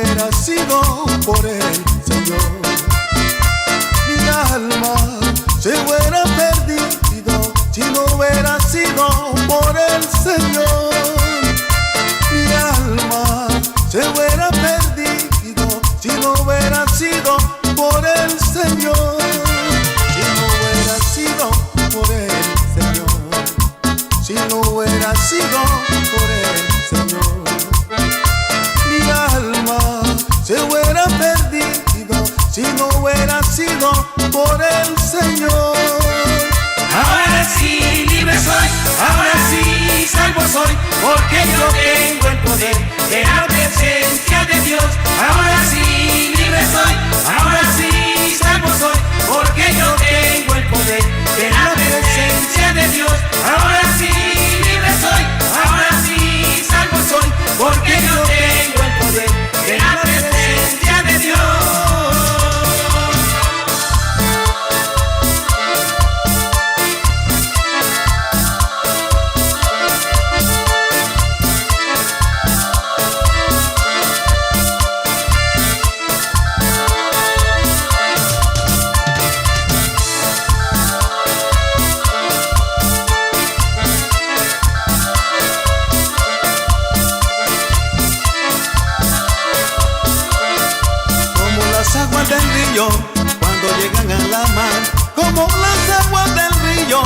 hubiera sido por el Señor, mi alma se hubiera perdido. Si no hubiera sido por el Señor, mi alma se hubiera perdido. Si no hubiera sido por el Señor, si no hubiera sido por el Señor, si no hubiera sido por el Señor, mi alma se hubiera perdido. Si no hubiera sido por el Señor. Ahora sí libre soy, ahora sí salvo soy, porque yo tengo el poder de la presencia de Dios. Ahora sí libre soy, ahora sí salvo soy, porque yo tengo el poder de la presencia de Dios. Ahora sí libre soy, ahora sí salvo soy, porque yo tengo el poder de la presencia de Dios. Del río cuando llegan a la mar, como las aguas del río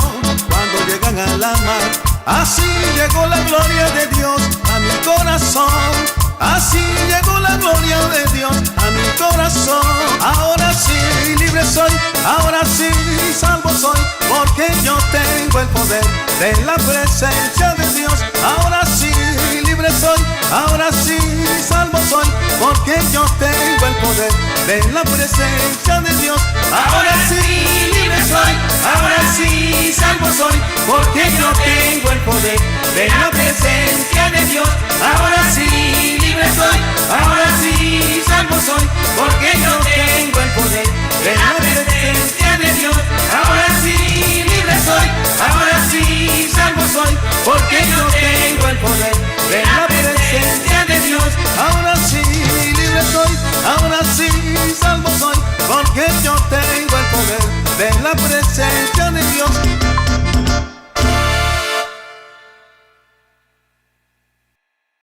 cuando llegan a la mar. Así llegó la gloria de Dios a mi corazón, así llegó la gloria de Dios a mi corazón. Ahora sí libre soy, ahora sí salvo soy, porque yo tengo el poder de la presencia de Dios. Ahora sí libre soy, ahora sí salvo soy, porque yo tengo el poder de la presencia de Dios. Ahora sí libre soy, ahora sí salvo soy, porque yo tengo el poder de la presencia de Dios. Ahora sí libre soy, ahora sí salvo soy, porque yo tengo el poder de la presencia de Dios. Ahora sí libre soy, ahora sí salvo soy, porque yo tengo el poder de la presencia de Dios. Ahora sí libre soy, ahora sí salvo soy, porque yo tengo el poder de la presencia de Dios.